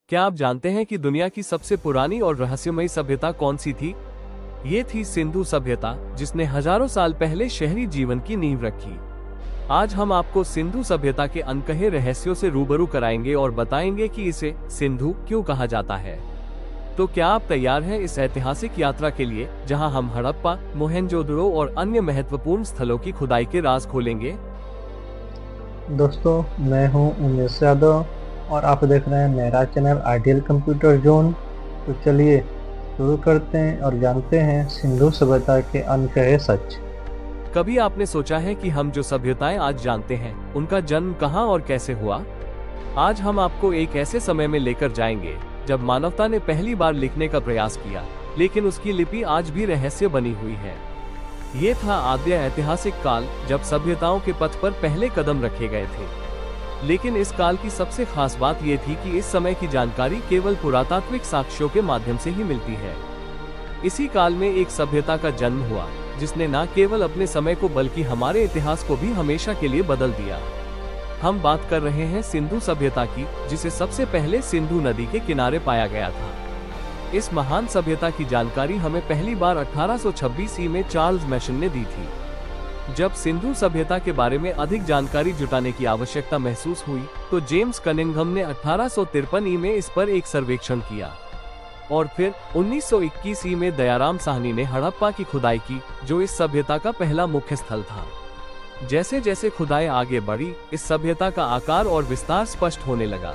क्या आप जानते हैं कि दुनिया की सबसे पुरानी और रहस्यमयी सभ्यता कौन सी थी? ये थी सिंधु सभ्यता, जिसने हजारों साल पहले शहरी जीवन की नींव रखी। आज हम आपको सिंधु सभ्यता के अनकहे रहस्यों से रूबरू कराएंगे और बताएंगे कि इसे सिंधु क्यों कहा जाता है। तो क्या आप तैयार हैं इस ऐतिहासिक यात्रा के लिए, जहां हम हड़प्पा, मोहेंजोदड़ो और अन्य महत्वपूर्ण स्थलों की खुदाई के राज खोलेंगे? दोस्तों, मैं हूं उमेश यादव और आप देख रहे हैं मेरा चैनल आइडियल कंप्यूटर जोन। तो चलिए शुरू करते हैं और जानते हैं सिंधु सभ्यता के अनकहे सच। कभी आपने सोचा है कि हम जो सभ्यताएं आज जानते हैं, उनका जन्म कहां और कैसे हुआ? आज हम आपको एक ऐसे समय में लेकर जाएंगे जब मानवता ने पहली बार लिखने का प्रयास किया, लेकिन उसकी लिपि आज भी रहस्य बनी हुई है। ये था आद्य ऐतिहासिक काल, जब सभ्यताओं के पथ पर पहले कदम रखे गए थे। लेकिन इस काल की सबसे खास बात ये थी कि इस समय की जानकारी केवल पुरातात्विक साक्ष्यों के माध्यम से ही मिलती है। इसी काल में एक सभ्यता का जन्म हुआ, जिसने न केवल अपने समय को बल्कि हमारे इतिहास को भी हमेशा के लिए बदल दिया। हम बात कर रहे हैं सिंधु सभ्यता की, जिसे सबसे पहले सिंधु नदी के किनारे पाया गया था। इस महान सभ्यता की जानकारी हमें पहली बार 1826 ईस्वी में चार्ल्स मैशन ने दी थी। जब सिंधु सभ्यता के बारे में अधिक जानकारी जुटाने की आवश्यकता महसूस हुई, तो जेम्स कनिंघम ने 1853 ईस्वी में इस पर एक सर्वेक्षण किया और फिर 1921 ईस्वी में दयाराम साहनी ने हड़प्पा की खुदाई की, जो इस सभ्यता का पहला मुख्य स्थल था। जैसे जैसे खुदाई आगे बढ़ी, इस सभ्यता का आकार और विस्तार स्पष्ट होने लगा।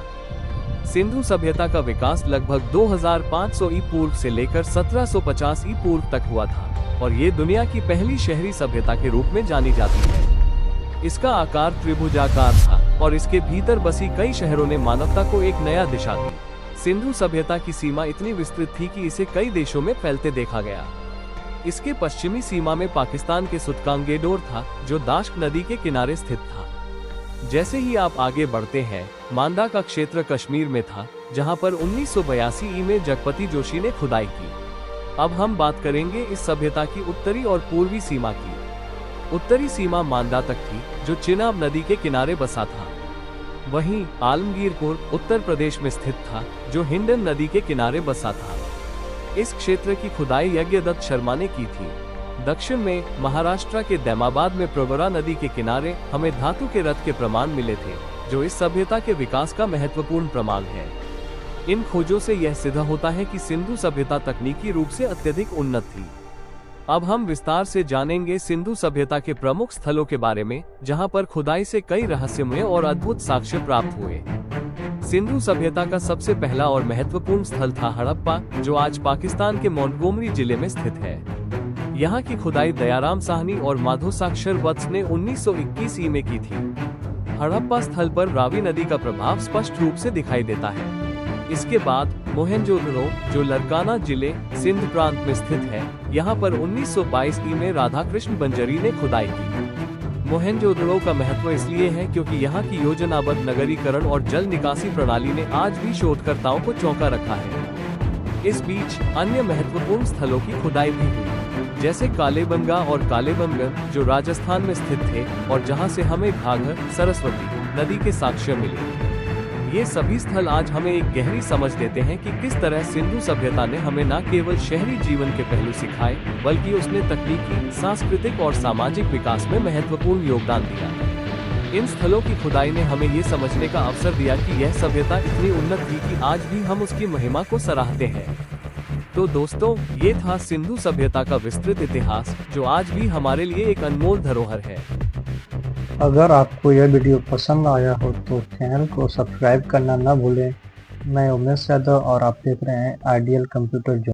सिंधु सभ्यता का विकास लगभग 2500 ईसा पूर्व से लेकर 1750 ईसा पूर्व तक हुआ था और ये दुनिया की पहली शहरी सभ्यता के रूप में जानी जाती है। इसका आकार त्रिभुजाकार था और इसके भीतर बसी कई शहरों ने मानवता को एक नया दिशा दी। सिंधु सभ्यता की सीमा इतनी विस्तृत थी कि इसे कई देशों में फैलते देखा गया। इसके पश्चिमी सीमा में पाकिस्तान के सुतकांगेडोर था, जो दाश्क नदी के किनारे स्थित था। जैसे ही आप आगे बढ़ते हैं, मांदा का क्षेत्र कश्मीर में था, जहां पर 1982 ईस्वी में जगपति जोशी ने खुदाई की। अब हम बात करेंगे इस सभ्यता की उत्तरी और पूर्वी सीमा की। उत्तरी सीमा मांदा तक थी, जो चिनाब नदी के किनारे बसा था। वहीं आलमगीरपुर उत्तर प्रदेश में स्थित था, जो हिंडन नदी के किनारे बसा था। इस क्षेत्र की खुदाई यज्ञदत्त शर्मा ने की थी। दक्षिण में महाराष्ट्र के दैमाबाद में प्रवरा नदी के किनारे हमें धातु के रथ के प्रमाण मिले थे, जो इस सभ्यता के विकास का महत्वपूर्ण प्रमाण है। इन खोजों से यह सिद्ध होता है कि सिंधु सभ्यता तकनीकी रूप से अत्यधिक उन्नत थी। अब हम विस्तार से जानेंगे सिंधु सभ्यता के प्रमुख स्थलों के बारे में, जहां पर खुदाई से कई रहस्यमय और अद्भुत साक्ष्य प्राप्त हुए। सिंधु सभ्यता का सबसे पहला और महत्वपूर्ण स्थल था हड़प्पा, जो आज पाकिस्तान के मोंटगोमरी जिले में स्थित है। यहाँ की खुदाई दयाराम साहनी और माधो साक्षर वत्स ने 1921 ईस्वी में की थी। हड़प्पा स्थल पर रावी नदी का प्रभाव स्पष्ट रूप से दिखाई देता है। इसके बाद मोहेंजोदड़ो, जो लरकाना जिले सिंध प्रांत में स्थित है, यहाँ पर 1922 ईस्वी में राधाकृष्ण बंजरी ने खुदाई की। मोहेंजोदड़ो का महत्व इसलिए है क्योंकि यहाँ की योजनाबद्ध नगरीकरण और जल निकासी प्रणाली ने आज भी शोधकर्ताओं को चौंका रखा है। इस बीच अन्य महत्वपूर्ण स्थलों की खुदाई भी हुई, जैसे कालेबंगा और कालेबंगन, जो राजस्थान में स्थित थे और जहाँ से हमें घाघर, सरस्वती नदी के साक्ष्य मिले। ये सभी स्थल आज हमें एक गहरी समझ देते हैं कि किस तरह सिंधु सभ्यता ने हमें न केवल शहरी जीवन के पहलू सिखाए, बल्कि उसने तकनीकी, सांस्कृतिक और सामाजिक विकास में महत्वपूर्ण योगदान दिया। इन स्थलों की खुदाई ने हमें ये समझने का अवसर दिया कि यह सभ्यता इतनी उन्नत थी कि आज भी हम उसकी महिमा को सराहते हैं। तो दोस्तों, ये था सिंधु सभ्यता का विस्तृत इतिहास, जो आज भी हमारे लिए एक अनमोल धरोहर है। अगर आपको यह वीडियो पसंद आया हो तो चैनल को सब्सक्राइब करना न भूलें। मैं उमेश यादव और आप देख रहे हैं आइडियल कंप्यूटर जोन।